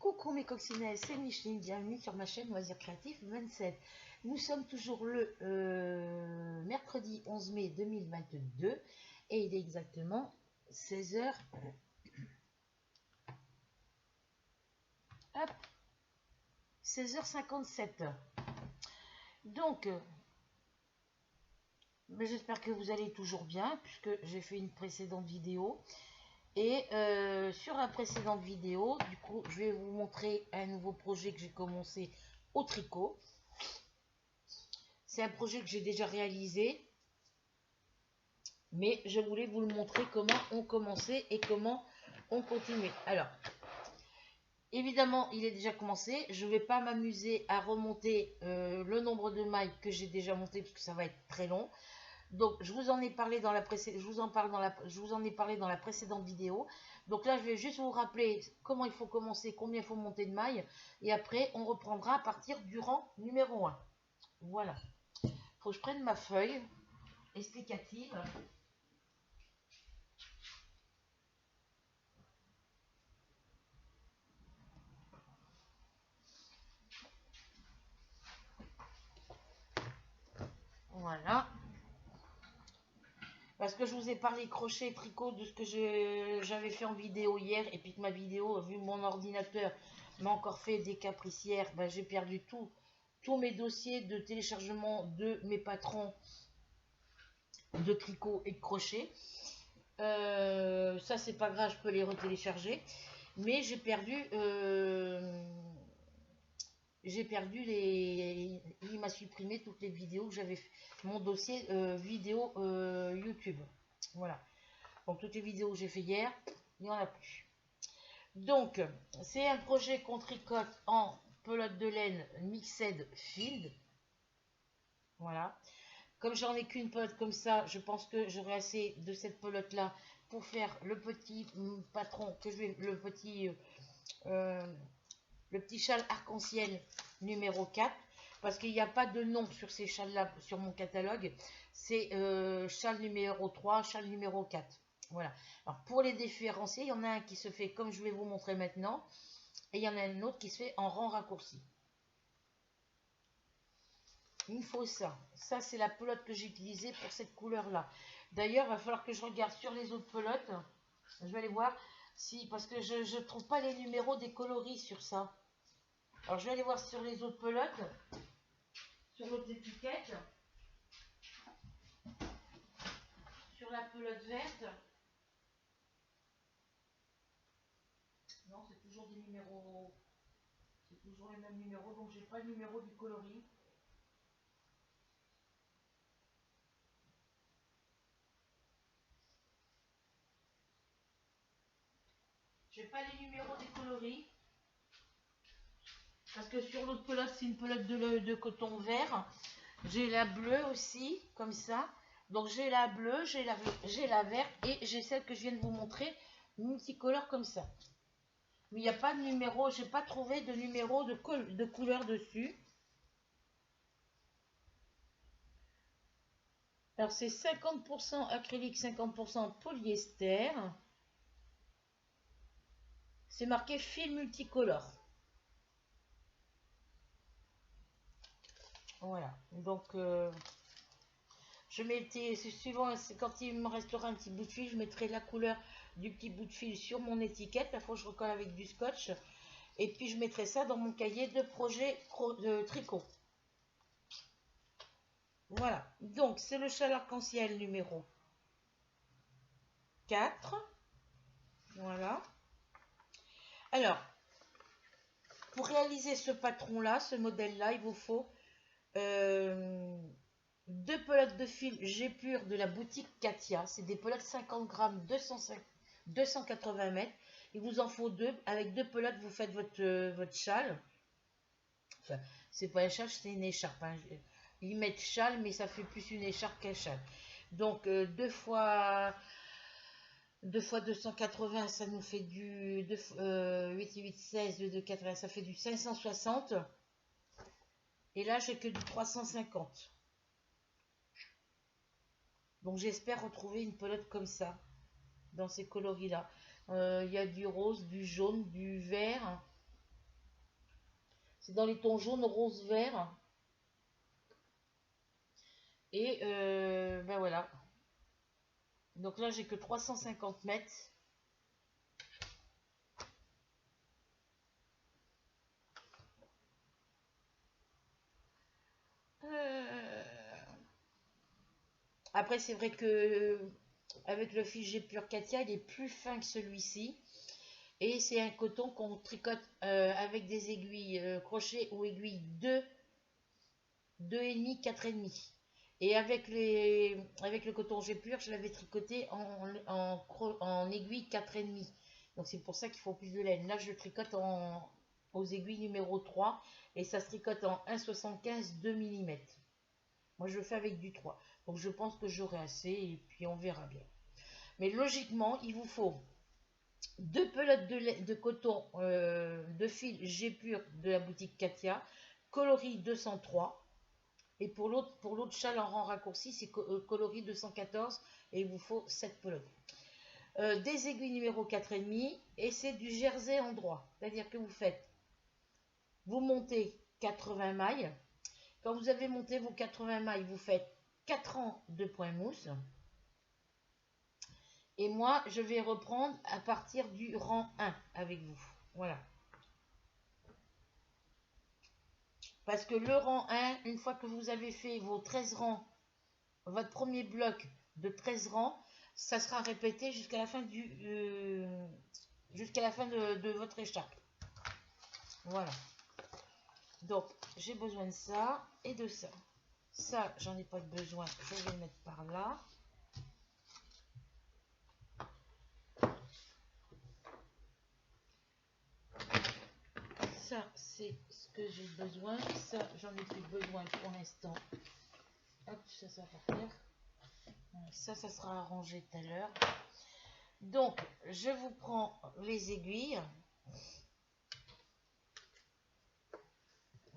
Coucou mes coccinelles, c'est Micheline, bienvenue sur ma chaîne Loisirs Créatifs 27. Nous sommes toujours le mercredi 11 mai 2022 et il est exactement 16h. Hop, 16h57. Donc, j'espère que vous allez toujours bien puisque j'ai fait une précédente vidéo. Et sur la précédente vidéo, du coup, je vais vous montrer un nouveau projet que j'ai commencé au tricot. C'est un projet que j'ai déjà réalisé, mais je voulais vous le montrer comment on commençait et comment on continuait. Alors, évidemment, il est déjà commencé. Je ne vais pas m'amuser à remonter le nombre de mailles que j'ai déjà monté parce que ça va être très long. Donc, je vous en ai parlé dans la précédente vidéo. Donc là, je vais juste vous rappeler comment il faut commencer, combien il faut monter de mailles. Et après, on reprendra à partir du rang numéro 1. Voilà. Il faut que je prenne ma feuille explicative. Voilà. Parce que je vous ai parlé crochet, tricot, de ce que j'avais fait en vidéo hier. Et puis que ma vidéo, vu mon ordinateur, m'a encore fait des caprices hier. Ben, j'ai perdu tous mes dossiers de téléchargement de mes patrons de tricot et de crochet. Ça, c'est pas grave, je peux les retélécharger. Mais j'ai perdu les. Il m'a supprimé toutes les vidéos que j'avais fait. Mon dossier vidéo YouTube. Voilà. Donc, toutes les vidéos que j'ai fait hier, il n'y en a plus. Donc, c'est un projet qu'on tricote en pelote de laine Mixed Field. Voilà. Comme j'en ai qu'une pelote comme ça, je pense que j'aurai assez de cette pelote là pour faire le petit patron que je vais, le petit châle arc-en-ciel numéro 4, parce qu'il n'y a pas de nom sur ces châles là sur mon catalogue. C'est châle numéro 3, châle numéro 4. Voilà. Alors pour les différencier, il y en a un qui se fait comme je vais vous montrer maintenant, et il y en a un autre qui se fait en rang raccourci. Il me faut ça. Ça, c'est la pelote que j'ai utilisée pour cette couleur-là. D'ailleurs, il va falloir que je regarde sur les autres pelotes. Je vais aller voir si... Parce que je ne trouve pas les numéros des coloris sur ça. Alors, je vais aller voir sur les autres pelotes. Sur l'autre étiquette. Sur la pelote verte. Non, c'est toujours des numéros... C'est toujours les mêmes numéros. Donc, je n'ai pas le numéro du coloris. Je n'ai pas les numéros des coloris. Parce que sur l'autre pelote, c'est une pelote de coton vert. J'ai la bleue aussi, comme ça. Donc j'ai la bleue, j'ai la verte et j'ai celle que je viens de vous montrer, multicolore comme ça. Mais il n'y a pas de numéro, j'ai pas trouvé de numéro de couleur dessus. Alors c'est 50% acrylique, 50% polyester. C'est marqué fil multicolore. Voilà, donc je mettais, suivant, quand il me restera un petit bout de fil, je mettrai la couleur du petit bout de fil sur mon étiquette. Il faut que je recolle avec du scotch. Et puis je mettrai ça dans mon cahier de projet de tricot. Voilà, donc c'est le châle arc-en-ciel numéro 4. Voilà. Alors, pour réaliser ce patron-là, ce modèle-là, il vous faut 2 pelotes de fil G-Pur de la boutique Katia. C'est des pelotes 50 grammes, 280 mètres. Il vous en faut 2. Avec 2 pelotes, vous faites votre châle. Enfin, c'est pas un châle, c'est une écharpe. Hein. Ils mettent châle, mais ça fait plus une écharpe qu'un châle. Donc, 2 fois 280, ça nous fait du 8 et 8, 16, 2, 2, 80, ça fait du 560. Et là, j'ai que du 350. Donc, j'espère retrouver une pelote comme ça, dans ces coloris-là. Il y a du rose, du jaune, du vert. C'est dans les tons jaune, rose, vert. Et ben voilà. Donc là, j'ai que 350 mètres. Après, c'est vrai que avec le fil G-Pure Katia, il est plus fin que celui-ci. Et c'est un coton qu'on tricote avec des aiguilles crochet ou aiguilles 2,5, 4,5. Et avec le coton G-Pure, je l'avais tricoté en aiguille 4,5. Donc c'est pour ça qu'il faut plus de laine. Là, je le tricote aux aiguilles numéro 3 et ça se tricote en 1,75, 2 mm. Moi, je le fais avec du 3. Donc je pense que j'aurai assez et puis on verra bien. Mais logiquement, il vous faut 2 pelotes de coton de fil G-Pure de la boutique Katia, coloris 203. Et pour l'autre châle en rang raccourci, c'est coloris 214 et il vous faut 7 pelotes. Des aiguilles numéro 4,5 et c'est du jersey en droit. C'est-à-dire que vous montez 80 mailles. Quand vous avez monté vos 80 mailles, vous faites 4 rangs de point mousse. Et moi, je vais reprendre à partir du rang 1 avec vous. Voilà. Parce que le rang 1, une fois que vous avez fait vos 13 rangs, votre premier bloc de 13 rangs, ça sera répété jusqu'à la fin de votre écharpe. Voilà. Donc, j'ai besoin de ça et de ça. Ça, j'en ai pas besoin. Je vais le mettre par là. Ça, c'est ce que j'ai besoin. Ça, j'en ai plus besoin pour l'instant. Hop, ça va partir. Ça sera arrangé tout à l'heure. Donc, je vous prends les aiguilles.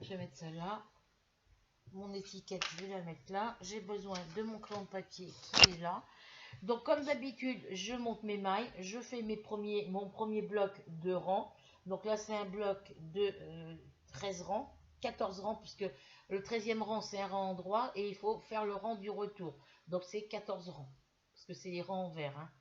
Je vais mettre ça là. Mon étiquette, je vais la mettre là. J'ai besoin de mon crayon de papier qui est là. Donc, comme d'habitude, je monte mes mailles. Je fais mon premier bloc de rang. Donc là, c'est un bloc de 13 rangs. 14 rangs, puisque le 13e rang, c'est un rang en droit. Et il faut faire le rang du retour. Donc, c'est 14 rangs. Parce que c'est les rangs en vert. Hein.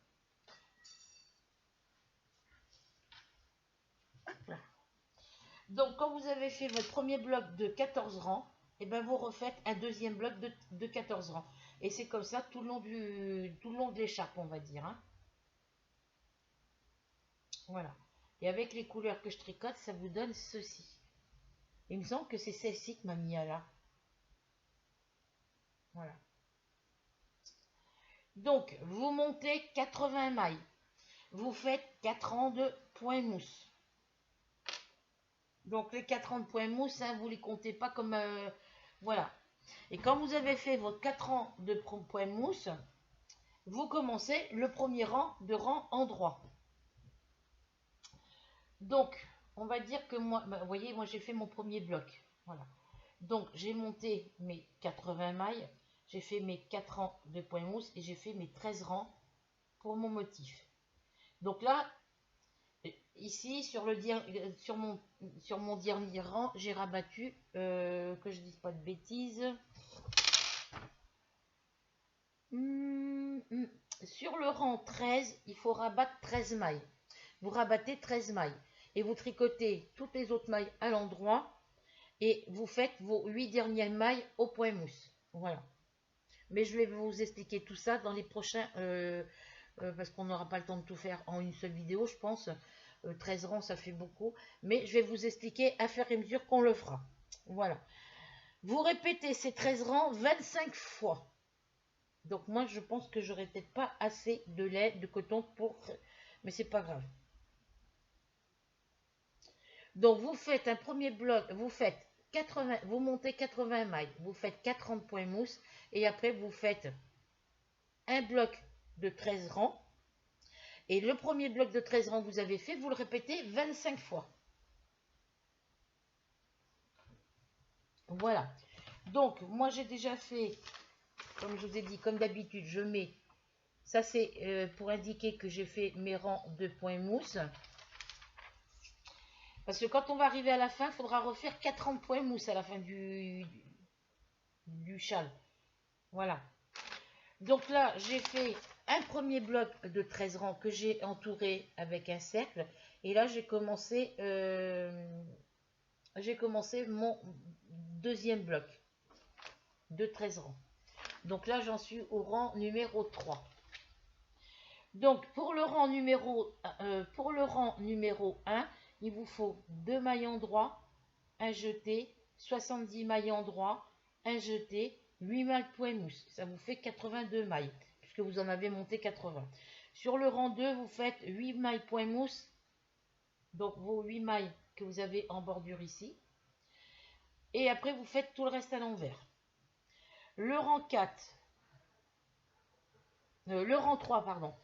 Donc, quand vous avez fait votre premier bloc de 14 rangs, et ben vous refaites un deuxième bloc de 14 rangs. Et c'est comme ça tout le long de l'écharpe, on va dire. Hein. Voilà. Et avec les couleurs que je tricote, ça vous donne ceci. Il me semble que c'est celle-ci que m'a mis à là. Voilà. Donc, vous montez 80 mailles. Vous faites 4 rangs de point mousse. Donc, les 4 rangs de point mousse, hein, vous ne les comptez pas comme... voilà. Et quand vous avez fait vos 4 rangs de point mousse, vous commencez le premier rang de rang en droit. Donc, on va dire que moi, vous voyez, moi j'ai fait mon premier bloc. Voilà. Donc, j'ai monté mes 80 mailles, j'ai fait mes 4 rangs de point mousse et j'ai fait mes 13 rangs pour mon motif. Donc là, ici, sur mon dernier rang, j'ai rabattu, que je ne dise pas de bêtises, sur le rang 13, il faut rabattre 13 mailles. Vous rabattez 13 mailles et vous tricotez toutes les autres mailles à l'endroit et vous faites vos 8 dernières mailles au point mousse. Voilà. Mais je vais vous expliquer tout ça dans les prochains, parce qu'on n'aura pas le temps de tout faire en une seule vidéo, je pense. 13 rangs, ça fait beaucoup. Mais je vais vous expliquer à fur et à mesure qu'on le fera. Voilà. Vous répétez ces 13 rangs 25 fois. Donc moi, je pense que j'aurais peut-être pas assez de lait, de coton pour... Mais c'est pas grave. Donc vous faites un premier bloc, vous montez 80 mailles, vous faites 4 rangs de point mousse et après vous faites un bloc de 13 rangs. Et le premier bloc de 13 rangs que vous avez fait, vous le répétez 25 fois. Voilà. Donc, moi, j'ai déjà fait, comme je vous ai dit, comme d'habitude, je mets, ça c'est pour indiquer que j'ai fait mes rangs de point mousse. Parce que quand on va arriver à la fin, il faudra refaire 40 points mousse à la fin du châle. Voilà. Donc là, j'ai fait un premier bloc de 13 rangs que j'ai entouré avec un cercle. Et là, j'ai commencé mon deuxième bloc de 13 rangs. Donc là, j'en suis au rang numéro 3. Donc, pour le rang numéro 1, il vous faut 2 mailles endroits, un jeté, 70 mailles endroits, un jeté, 8 mailles point mousse. Ça vous fait 82 mailles, puisque vous en avez monté 80. Sur le rang 2, vous faites 8 mailles point mousse, donc vos 8 mailles que vous avez en bordure ici. Et après, vous faites tout le reste à l'envers. Le rang 3, pardon.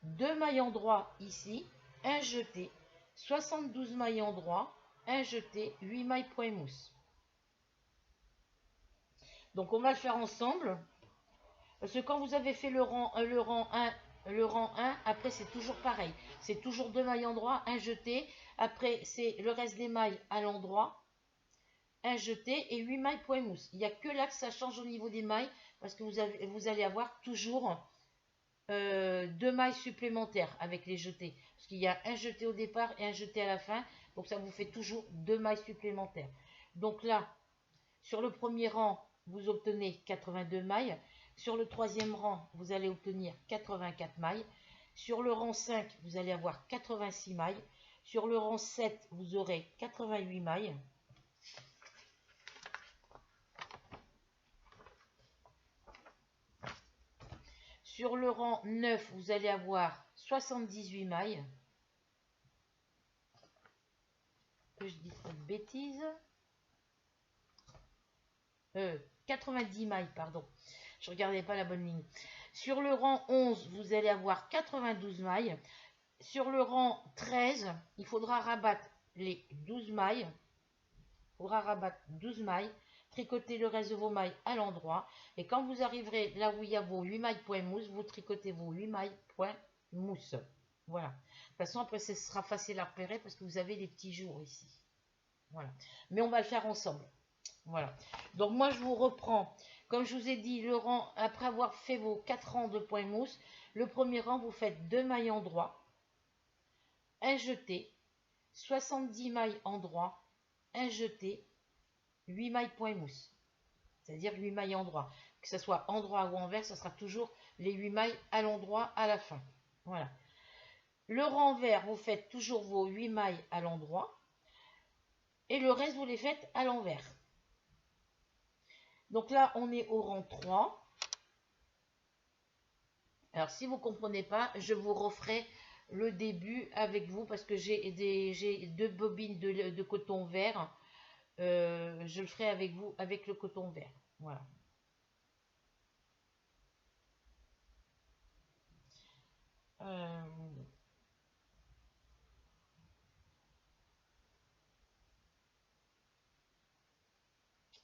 2 mailles endroits ici, un jeté, 72 mailles endroits, un jeté, 8 mailles point mousse. Donc on va le faire ensemble. Parce que quand vous avez fait le rang 1, après c'est toujours pareil. C'est toujours 2 mailles endroits, un jeté. Après c'est le reste des mailles à l'endroit, un jeté et 8 mailles point mousse. Il n'y a que là que ça change au niveau des mailles. Parce que vous allez avoir toujours 2 mailles supplémentaires avec les jetés. Parce qu'il y a un jeté au départ et un jeté à la fin. Donc ça vous fait toujours 2 mailles supplémentaires. Donc là, sur le premier rang, vous obtenez 82 mailles. Sur le troisième rang, vous allez obtenir 84 mailles. Sur le rang 5, vous allez avoir 86 mailles. Sur le rang 7, vous aurez 88 mailles. Sur le rang 9, vous allez avoir 78 mailles. Que je dis pas de bêtises. 90 mailles, pardon. Je ne regardais pas la bonne ligne. Sur le rang 11, vous allez avoir 92 mailles. Sur le rang 13, il faudra rabattre les 12 mailles. Il faudra rabattre 12 mailles. Tricoter le reste de vos mailles à l'endroit. Et quand vous arriverez là où il y a vos 8 mailles point mousse, vous tricotez vos 8 mailles point mousse. Voilà. De toute façon, après, ce sera facile à repérer parce que vous avez les petits jours ici. Voilà. Mais on va le faire ensemble. Voilà. Donc moi, je vous reprends. Comme je vous ai dit, le rang, après avoir fait vos 4 rangs de point mousse, le premier rang, vous faites 2 mailles endroits, un jeté, 70 mailles endroits, un jeté, 8 mailles point mousse. C'est-à-dire 8 mailles endroits. Que ce soit endroit ou envers, ce sera toujours les 8 mailles à l'endroit à la fin. Voilà. Le rang vert, vous faites toujours vos 8 mailles à l'endroit. Et le reste, vous les faites à l'envers. Donc là, on est au rang 3. Alors, si vous ne comprenez pas, je vous referai le début avec vous parce que j'ai 2 bobines de coton vert. Je le ferai avec vous avec le coton vert. Voilà.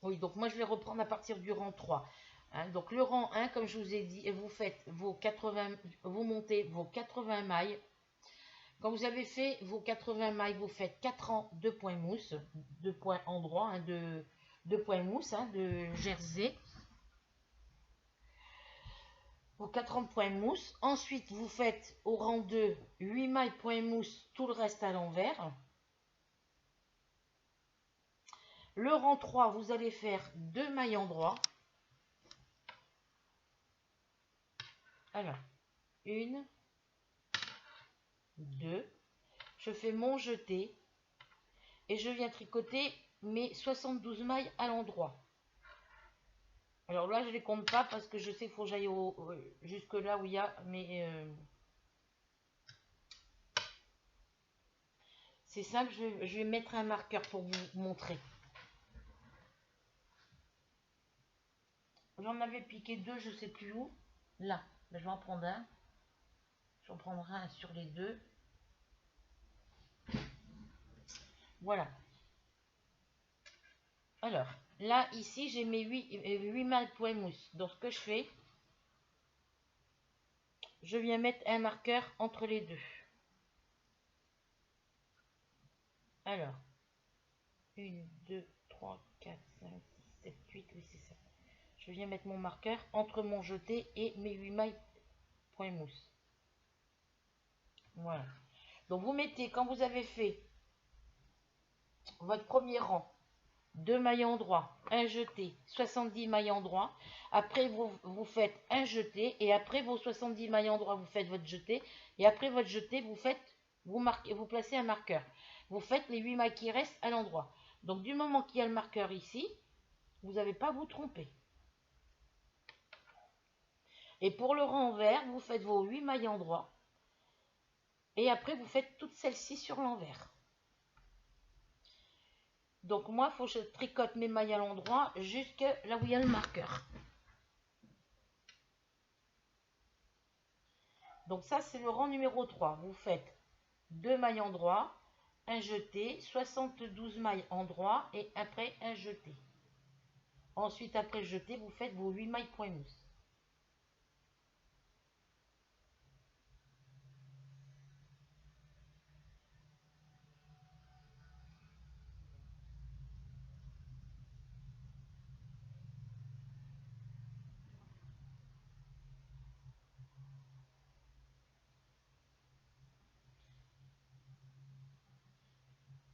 Oui, donc moi je vais reprendre à partir du rang 3. Hein, donc le rang 1, comme je vous ai dit, vous faites vos 80, vous montez vos 80 mailles. Quand vous avez fait vos 80 mailles, vous faites 4 rangs de points mousse, de points endroits, hein, de points mousse, hein, de jersey. Vos 4 rangs de points mousse. Ensuite, vous faites au rang 2, 8 mailles points mousse, tout le reste à l'envers. Le rang 3, vous allez faire 2 mailles endroits. Alors, 1, 2, je fais mon jeté et je viens tricoter mes 72 mailles à l'endroit. Alors là, je ne les compte pas parce que je sais qu'il faut que j'aille jusque là où il y a mes... C'est simple, je vais mettre un marqueur pour vous montrer. J'en avais piqué 2, je ne sais plus où. Là, je vais en prendre un. J'en prendrai un sur les 2. Voilà. Alors, là, ici, j'ai mes 8 mailles point mousse. Donc, ce que je fais, je viens mettre un marqueur entre les deux. Alors, 1, 2, 3, 4, 5, 6, 7, 8, oui c'est ça. Je viens mettre mon marqueur entre mon jeté et mes 8 mailles point mousse. Voilà. Donc vous mettez, quand vous avez fait votre premier rang, 2 mailles endroit, un jeté, 70 mailles endroit. Après vous faites un jeté et après vos 70 mailles endroit, vous faites votre jeté et après votre jeté, vous placez un marqueur. Vous faites les 8 mailles qui restent à l'endroit. Donc du moment qu'il y a le marqueur ici, vous n'avez pas à vous tromper. Et pour le rang vert, vous faites vos 8 mailles endroit et après vous faites toutes celles-ci sur l'envers. Donc moi, il faut que je tricote mes mailles à l'endroit jusque là où il y a le marqueur. Donc ça, c'est le rang numéro 3. Vous faites 2 mailles endroit, un jeté, 72 mailles endroit et après un jeté. Ensuite, après le jeté, vous faites vos 8 mailles point mousse.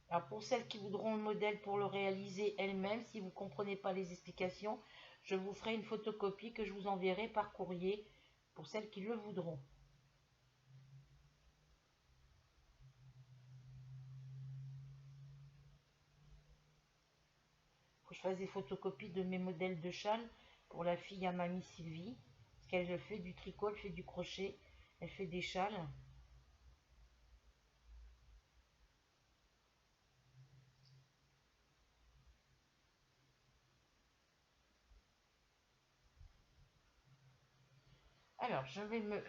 Alors pour celles qui voudront le modèle pour le réaliser elles-mêmes, si vous ne comprenez pas les explications, je vous ferai une photocopie que je vous enverrai par courrier pour celles qui le voudront. Faut que je fasse des photocopies de mes modèles de châles pour la fille à mamie Sylvie, parce qu'elle fait du tricot, elle fait du crochet, elle fait des châles. Alors, je vais me...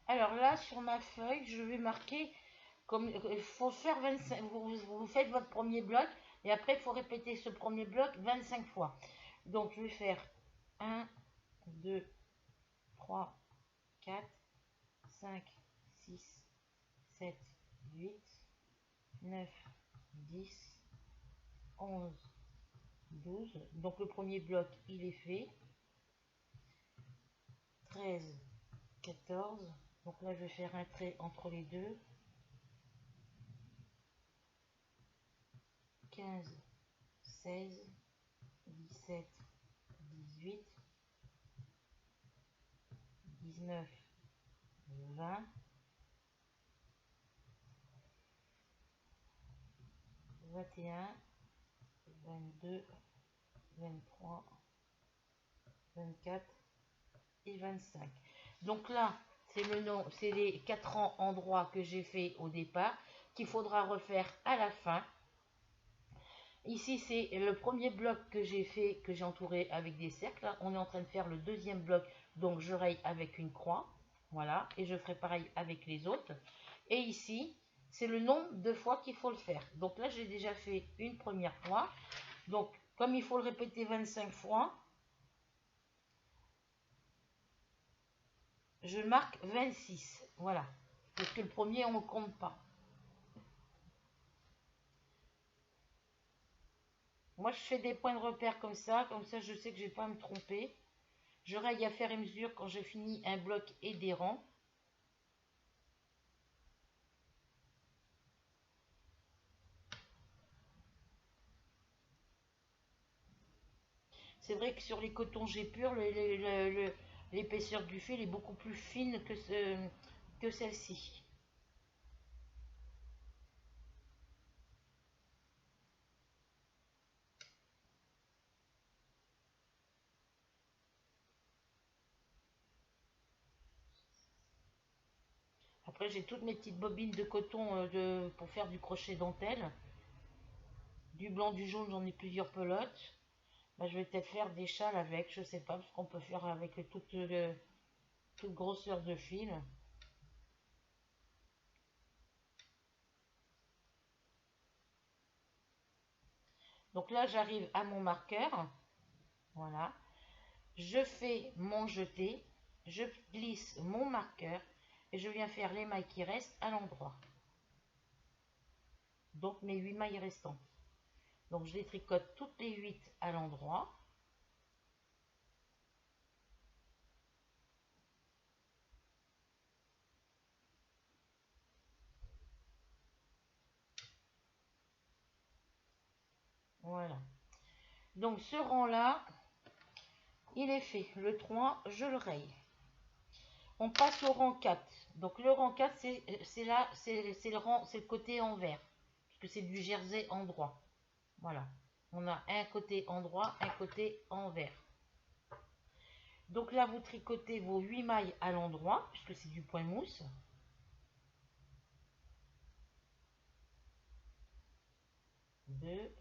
Alors là, sur ma feuille, je vais marquer comme il faut faire 25. Vous faites votre premier bloc et après, il faut répéter ce premier bloc 25 fois. Donc, je vais faire 1, 2, 3, 4, 5, 6, 7, 8, 9, 10, 11, 12. Donc, le premier bloc, il est fait. 13, 14. Donc là, je vais faire un trait entre les deux. 15, 16, 17, 18, 19, 20, 21, 22, 23, 24 et 25. Donc là, c'est le nom, c'est les 4 rangs endroits que j'ai fait au départ, qu'il faudra refaire à la fin. Ici, c'est le premier bloc que j'ai fait, que j'ai entouré avec des cercles. Là, on est en train de faire le deuxième bloc, donc je raye avec une croix. Voilà, et je ferai pareil avec les autres. Et ici, c'est le nombre de fois qu'il faut le faire. Donc là, j'ai déjà fait une première fois. Donc, comme il faut le répéter 25 fois, je marque 26. Voilà, parce que le premier, on ne compte pas. Moi, je fais des points de repère comme ça je sais que je ne vais pas me tromper. Je raye à faire et mesure quand je finis un bloc et des rangs. C'est vrai que sur les cotons G pur, l'épaisseur du fil est beaucoup plus fine que celle-ci. Après, j'ai toutes mes petites bobines de coton pour faire du crochet dentelle. Du blanc, du jaune, j'en ai plusieurs pelotes. Bah, je vais peut-être faire des châles avec, je sais pas, parce qu'on peut faire avec toute grosseur de fil. Donc là, j'arrive à mon marqueur. Voilà. Je fais mon jeté. Je glisse mon marqueur. Et je viens faire les mailles qui restent à l'endroit. Donc mes 8 mailles restantes. Donc je les tricote toutes les 8 à l'endroit. Voilà. Donc ce rang-là, il est fait. Le 3, je le raye. On passe au rang 4. Donc le rang 4, c'est là, c'est le côté envers. Parce que c'est du jersey endroit. Voilà. On a un côté endroit, un côté envers. Donc là, vous tricotez vos 8 mailles à l'endroit, puisque c'est du point mousse. 2,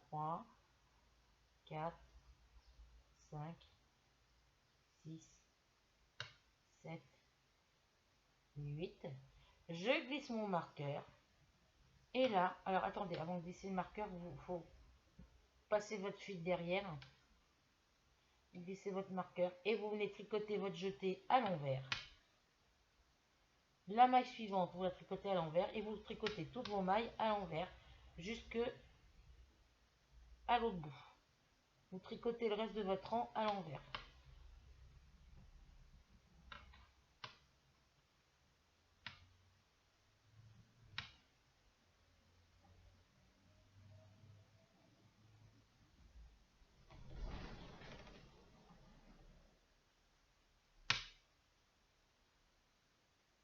3, 4, 5, 6, 7, 8. Je glisse mon marqueur. Et là, alors attendez, avant de glisser le marqueur, il faut passer votre fil derrière. Vous glissez votre marqueur et vous venez tricoter votre jeté à l'envers. La maille suivante, vous la tricotez à l'envers et vous tricotez toutes vos mailles à l'envers jusque à l'autre bout. Vous tricotez le reste de votre rang à l'envers.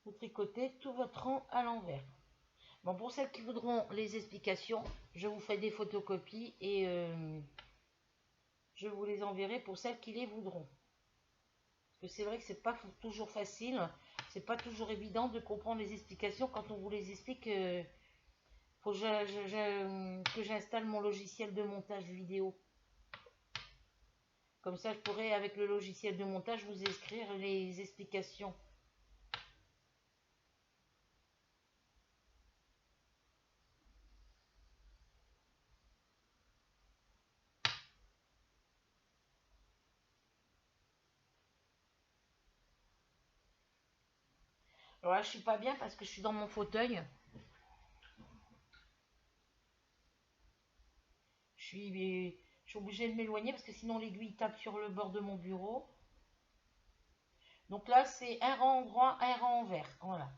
Vous tricotez tout votre rang à l'envers. Bon, pour celles qui voudront les explications, je vous fais des photocopies et je vous les enverrai pour celles qui les voudront. Parce que c'est vrai que c'est pas toujours facile, c'est pas toujours évident de comprendre les explications quand on vous les explique. Faut que j'installe mon logiciel de montage vidéo. Comme ça, je pourrai, avec le logiciel de montage, vous écrire les explications. Alors là, je suis pas bien parce que je suis dans mon fauteuil. Je suis obligée de m'éloigner parce que sinon l'aiguille tape sur le bord de mon bureau. Donc là, c'est un rang droit, un rang envers. Voilà.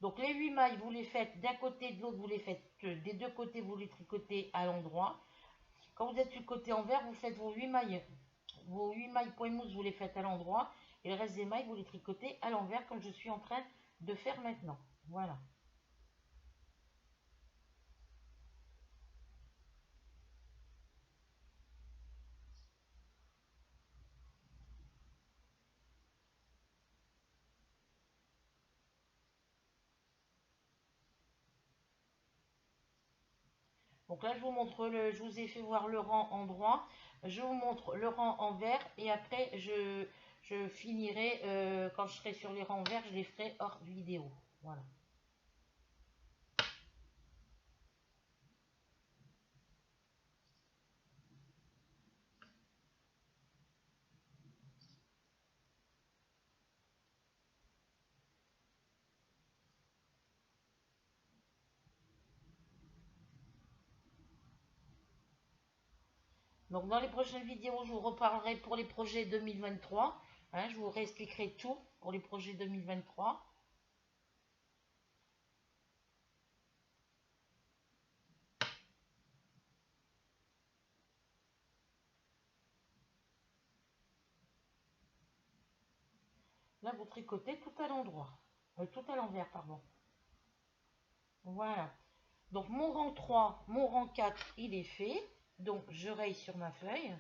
Donc les 8 mailles, vous les faites d'un côté et de l'autre, vous les faites des deux côtés, vous les tricotez à l'endroit. Quand vous êtes sur le côté envers, vous faites vos 8 mailles. Vos 8 mailles point mousse, vous les faites à l'endroit. Et le reste des mailles, vous les tricotez à l'envers comme je suis en train de faire maintenant. Voilà. Donc là, je vous montre je vous ai fait voir le rang en droit. Je vous montre le rang en vert et après, je finirai, quand je serai sur les rangs verts, je les ferai hors vidéo. Voilà. Donc dans les prochaines vidéos, je vous reparlerai pour les projets 2023. Hein, je vous réexpliquerai tout pour les projets 2023. Là, vous tricotez tout à l'endroit. Tout à l'envers, pardon. Voilà. Donc mon rang 3, mon rang 4, il est fait. Donc je raye sur ma feuille.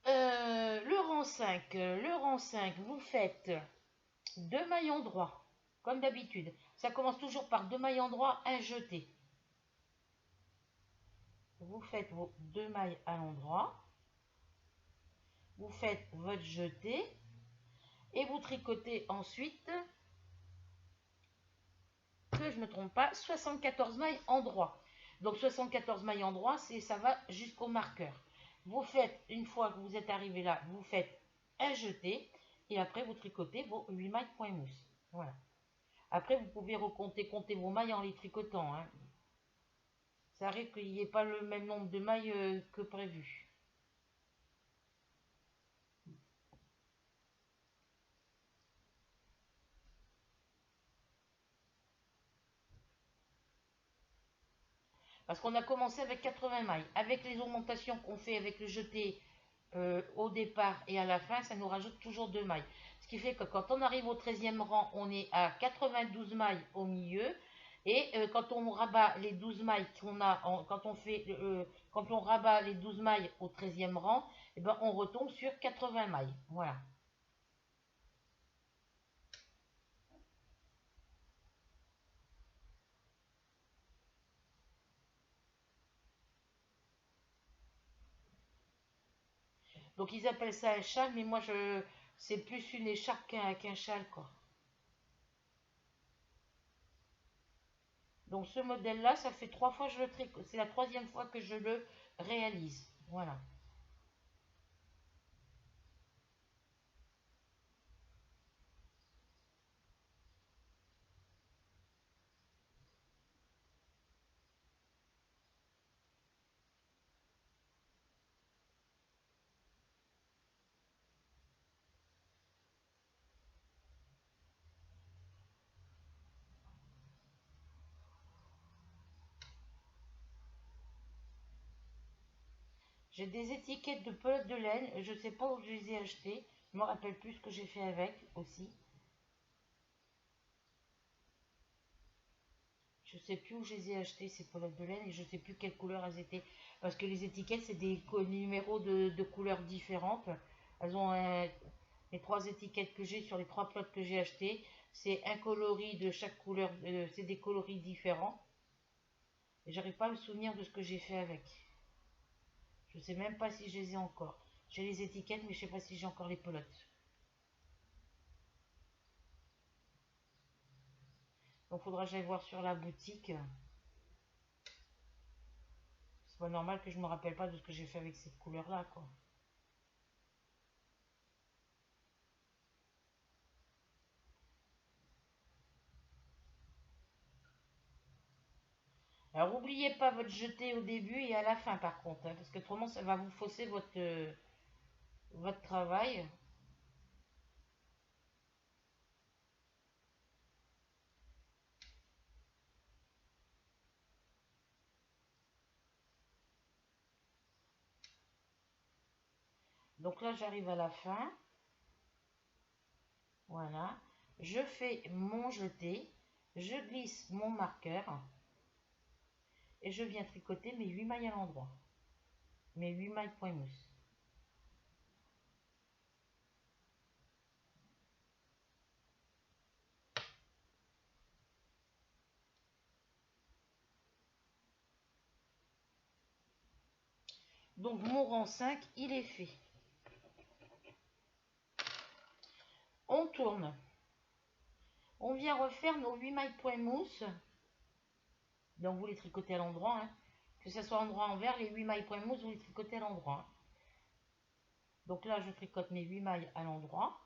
Le rang 5, vous faites 2 mailles en droit, comme d'habitude. Ça commence toujours par 2 mailles en droit, un jeté. Vous faites vos 2 mailles à l'endroit. Vous faites votre jeté. Et vous tricotez ensuite, que je ne me trompe pas, 74 mailles en droit. Donc 74 mailles en droit, ça va jusqu'au marqueur. Vous faites, une fois que vous êtes arrivé là, vous faites un jeté et après vous tricotez vos 8 mailles point mousse. Voilà. Après, vous pouvez compter vos mailles en les tricotant. Hein. Ça arrive qu'il n'y ait pas le même nombre de mailles que prévu. Parce qu'on a commencé avec 80 mailles. Avec les augmentations qu'on fait avec le jeté au départ et à la fin, ça nous rajoute toujours 2 mailles. Ce qui fait que quand on arrive au 13e rang, on est à 92 mailles au milieu. Et quand on rabat les 12 mailles qu'on a, quand on rabat les 12 mailles au 13e rang, eh ben, on retombe sur 80 mailles. Voilà. Donc ils appellent ça un châle, mais moi c'est plus une écharpe qu'un châle quoi. Donc ce modèle-là, ça fait 3 fois que je le tricote. C'est la 3e fois que je le réalise. Voilà. J'ai des étiquettes de pelote de laine. Je ne sais pas où je les ai achetées. Je me rappelle plus ce que j'ai fait avec aussi. Je sais plus où je les ai achetées ces pelotes de laine et je sais plus quelle couleur elles étaient. Parce que les étiquettes, c'est des numéros de couleurs différentes. Elles ont les 3 étiquettes que j'ai sur les 3 pelotes que j'ai achetées. C'est un coloris de chaque couleur. C'est des coloris différents. Et j'arrive pas à me souvenir de ce que j'ai fait avec. Je sais même pas si je les ai encore. J'ai les étiquettes, mais je sais pas si j'ai encore les pelotes. Donc faudra que j'aille voir sur la boutique. C'est pas normal que je me rappelle pas de ce que j'ai fait avec cette couleur-là, quoi. Alors n'oubliez pas votre jeté au début et à la fin par contre, hein, parce que autrement ça va vous fausser votre travail. Donc là j'arrive à la fin. Voilà. Je fais mon jeté. Je glisse mon marqueur. Et je viens tricoter mes 8 mailles à l'endroit. Mes 8 mailles point mousse. Donc mon rang 5, il est fait. On tourne. On vient refaire nos 8 mailles point mousse. Donc vous les tricotez à l'endroit. Hein. Que ce soit endroit envers, les 8 mailles point mousse, vous les tricotez à l'endroit. Hein. Donc là, je tricote mes 8 mailles à l'endroit.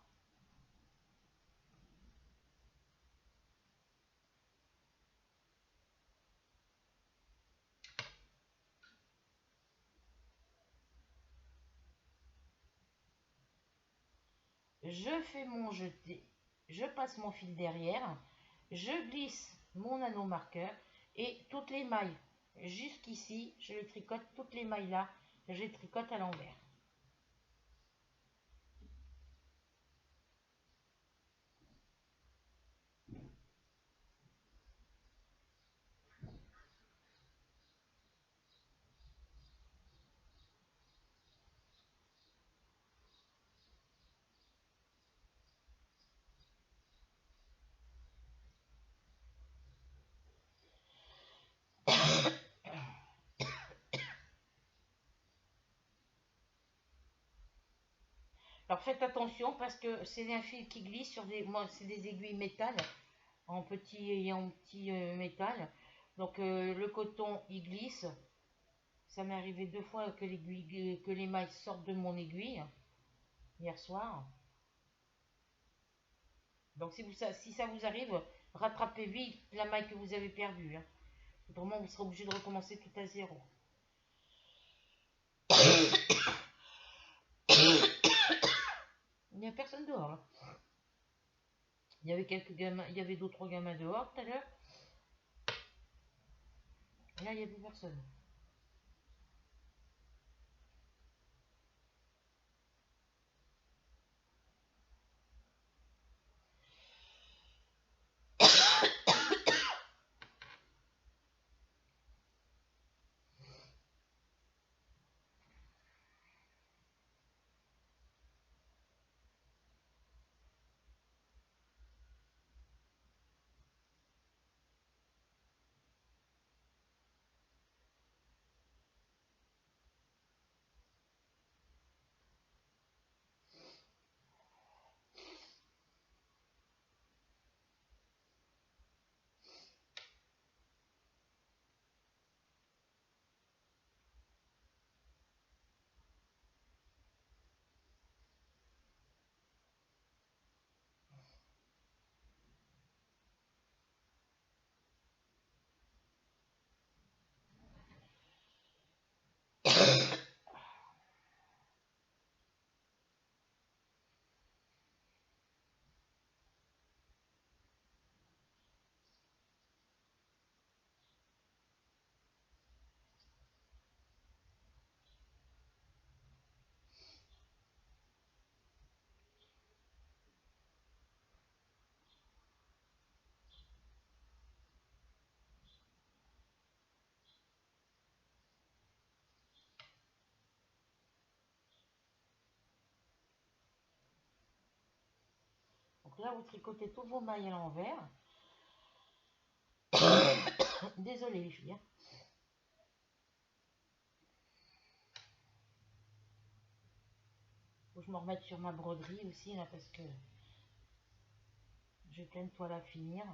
Je fais mon jeté. Je passe mon fil derrière. Je glisse mon anneau marqueur. Et toutes les mailles jusqu'ici, je les tricote, toutes les mailles là, je les tricote à l'envers. Alors faites attention parce que c'est un fil qui glisse sur des. Moi, c'est des aiguilles métal, en petit métal. Donc le coton il glisse. Ça m'est arrivé 2 fois que l'aiguille, que les mailles sortent de mon aiguille hier soir. Donc si ça vous arrive, rattrapez vite la maille que vous avez perdue, hein. Autrement, vous serez obligé de recommencer tout à zéro. Il n'y a personne dehors, là. Il y avait quelques gamins, il y avait d'autres trois gamins dehors tout à l'heure. Là, il n'y a plus personne. Donc là, vous tricotez tous vos mailles à l'envers. Désolée les filles, hein. Faut que je me remette sur ma broderie aussi là parce que j'ai plein de toiles à finir.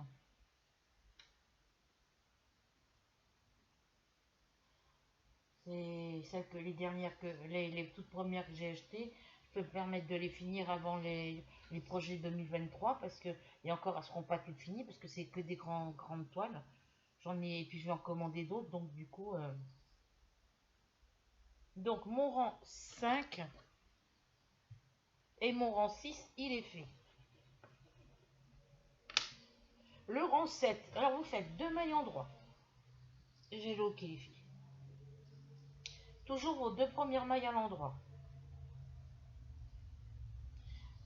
C'est celles que les dernières que les toutes premières que j'ai achetées, je peux me permettre de les finir avant les projets 2023 parce que et encore elles seront pas toutes finies parce que c'est que des grandes toiles. J'en ai et puis je vais en commander d'autres donc du coup donc mon rang 5 et mon rang 6 il est fait. Le rang 7, alors vous faites 2 mailles endroits. J'ai le ok les filles. Toujours vos 2 premières mailles à l'endroit.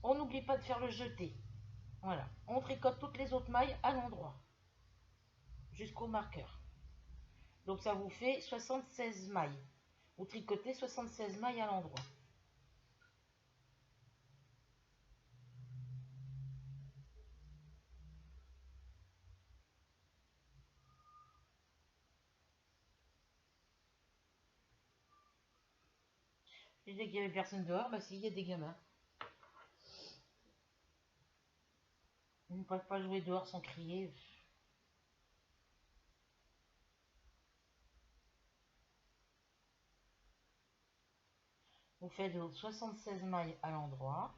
On n'oublie pas de faire le jeté. Voilà. On tricote toutes les autres mailles à l'endroit. Jusqu'au marqueur. Donc ça vous fait 76 mailles. Vous tricotez 76 mailles à l'endroit. Je disais qu'il n'y avait personne dehors, bah si, il y a des gamins. Ils ne peuvent pas jouer dehors sans crier. Vous faites 76 mailles à l'endroit.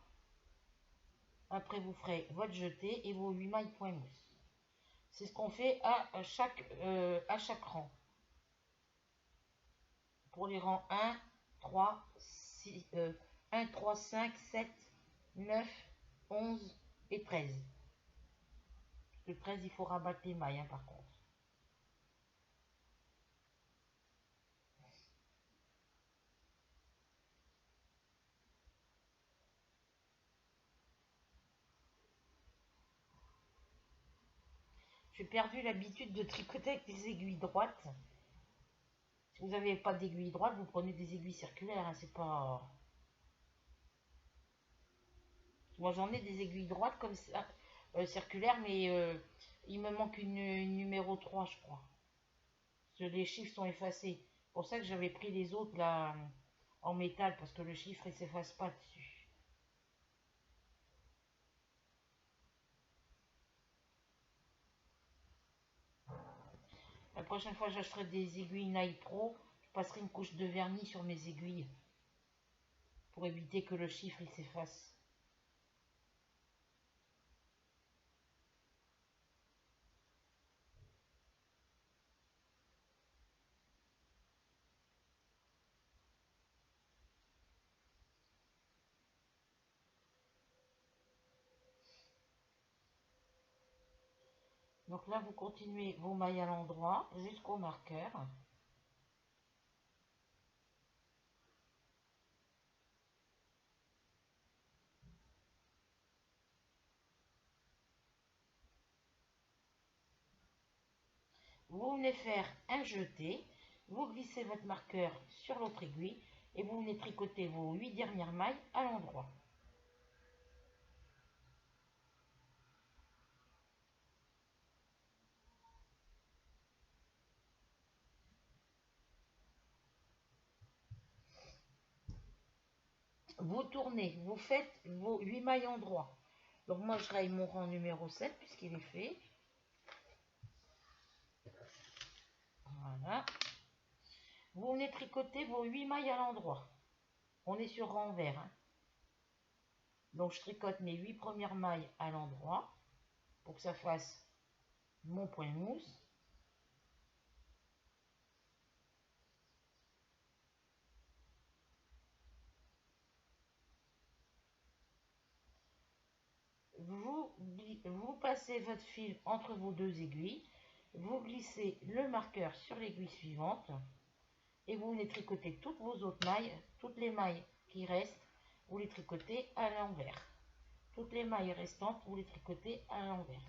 Après, vous ferez votre jeté et vos 8 mailles point mousse. C'est ce qu'on fait à chaque rang. Pour les rangs 1, 3, 6, 1, 3, 5, 7, 9, 11 et 13. Le 13, il faut rabattre les mailles, hein, par contre. J'ai perdu l'habitude de tricoter avec des aiguilles droites. Si vous n'avez pas d'aiguilles droites, vous prenez des aiguilles circulaires, hein, c'est pas... Moi j'en ai des aiguilles droites comme ça, circulaires, mais il me manque une numéro 3 je crois. Parce que les chiffres sont effacés. C'est pour ça que j'avais pris les autres là en métal, parce que le chiffre il s'efface pas dessus. La prochaine fois que j'achèterai des aiguilles Nail Pro, je passerai une couche de vernis sur mes aiguilles pour éviter que le chiffre il s'efface. Donc là, vous continuez vos mailles à l'endroit jusqu'au marqueur. Vous venez faire un jeté, vous glissez votre marqueur sur l'autre aiguille et vous venez tricoter vos 8 dernières mailles à l'endroit. Vous tournez, vous faites vos 8 mailles en droit. Donc moi je raye mon rang numéro 7 puisqu'il est fait. Voilà. Vous venez tricoter vos 8 mailles à l'endroit. On est sur rang vert. Hein. Donc je tricote mes 8 premières mailles à l'endroit pour que ça fasse mon point mousse. Vous passez votre fil entre vos deux aiguilles, vous glissez le marqueur sur l'aiguille suivante et vous venez tricoter toutes vos autres mailles, toutes les mailles qui restent, vous les tricotez à l'envers. Toutes les mailles restantes, vous les tricotez à l'envers.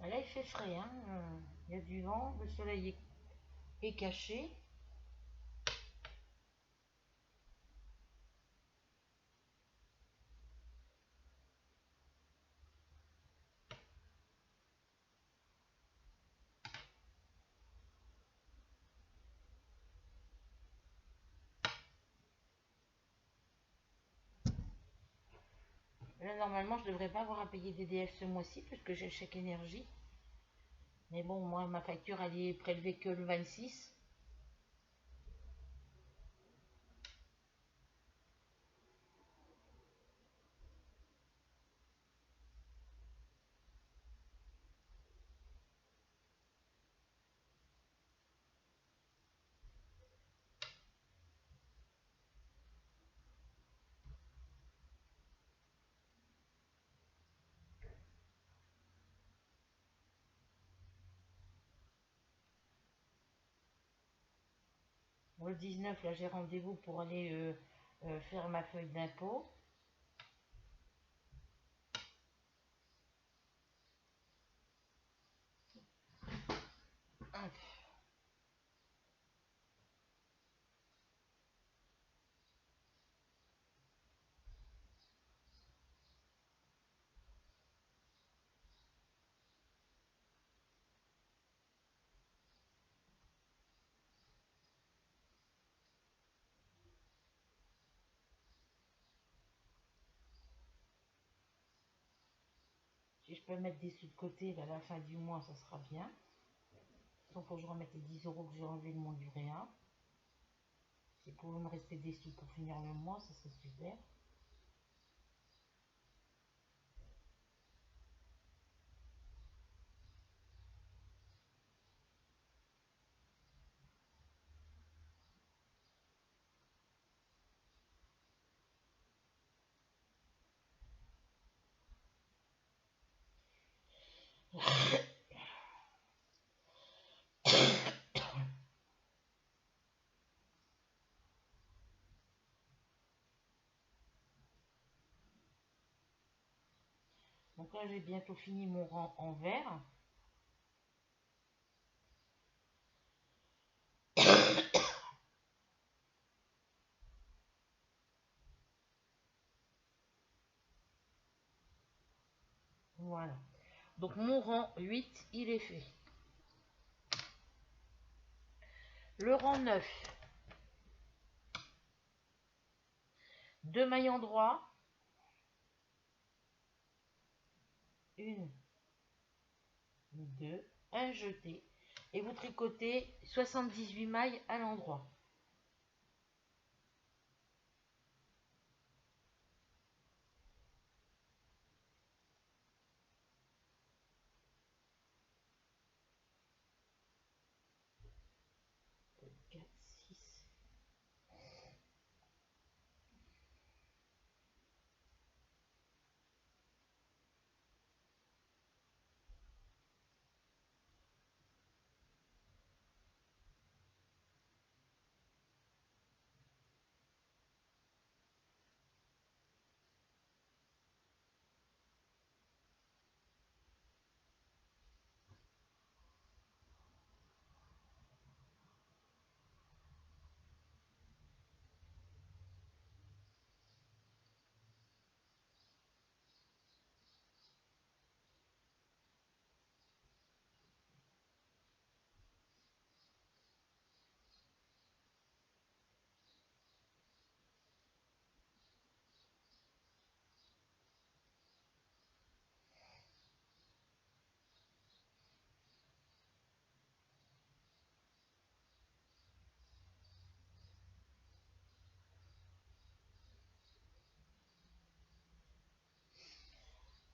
Là, il fait frais, hein. Il y a du vent, le soleil est caché. Là, normalement, je ne devrais pas avoir à payer DDF ce mois-ci puisque j'ai le chèque énergie. Mais bon, moi, ma facture, elle est prélevée que le 26. Le 19, là, j'ai rendez-vous pour aller faire ma feuille d'impôt. Si je peux mettre des sous de côté à la fin du mois, ça sera bien. Il faut que je remette les 10 euros que j'ai enlevés de mon livret A. S'il pouvait me rester des sous pour finir le mois, ça serait super. Donc là, j'ai bientôt fini mon rang en vert. Voilà. Donc mon rang 8, il est fait. Le rang 9, 2 mailles en droit, 1, 2, un jeté, et vous tricotez 78 mailles à l'endroit.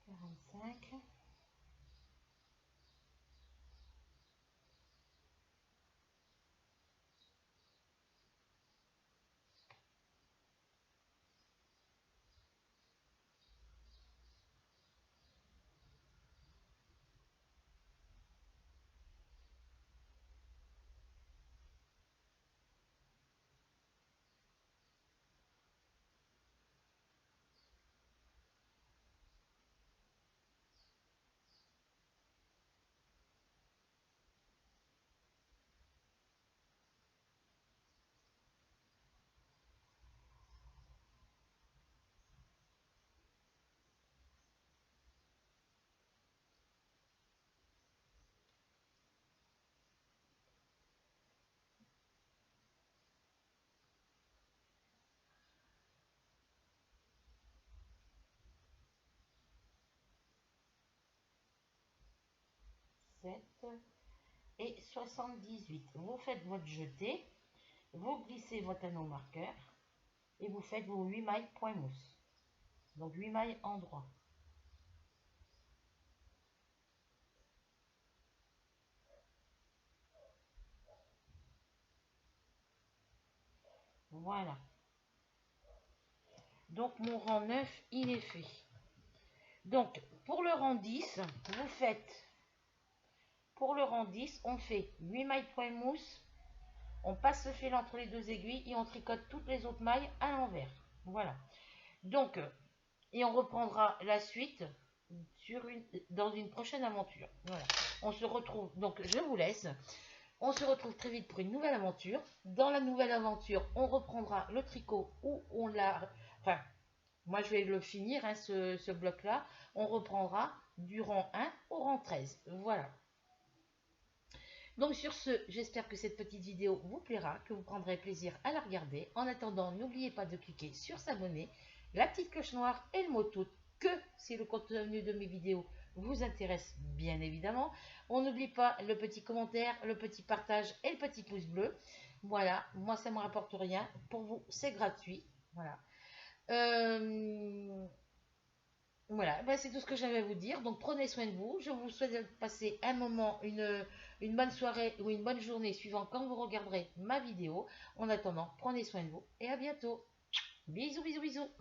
Quarante-cinq. 7 et 78. Vous faites votre jeté, vous glissez votre anneau marqueur et vous faites vos 8 mailles point mousse. Donc 8 mailles en droit. Voilà. Donc mon rang 9, il est fait. Donc pour le rang 10, vous faites, pour le rang 10, on fait 8 mailles point mousse, on passe le fil entre les deux aiguilles et on tricote toutes les autres mailles à l'envers. Voilà. Donc, et on reprendra la suite dans une prochaine aventure. Voilà. On se retrouve, donc je vous laisse. On se retrouve très vite pour une nouvelle aventure. Dans la nouvelle aventure, on reprendra le tricot où on l'a... Enfin, moi je vais le finir, hein, ce bloc-là. On reprendra du rang 1 au rang 13. Voilà. Donc sur ce, j'espère que cette petite vidéo vous plaira, que vous prendrez plaisir à la regarder. En attendant, n'oubliez pas de cliquer sur s'abonner, la petite cloche noire et le mot tout, que si le contenu de mes vidéos vous intéresse bien évidemment. On n'oublie pas le petit commentaire, le petit partage et le petit pouce bleu. Voilà, moi ça ne me rapporte rien. Pour vous, c'est gratuit. Voilà. Voilà, ben, c'est tout ce que j'avais à vous dire. Donc prenez soin de vous. Je vous souhaite de passer un moment, une bonne soirée ou une bonne journée suivant quand vous regarderez ma vidéo. En attendant, prenez soin de vous et à bientôt. Bisous, bisous, bisous.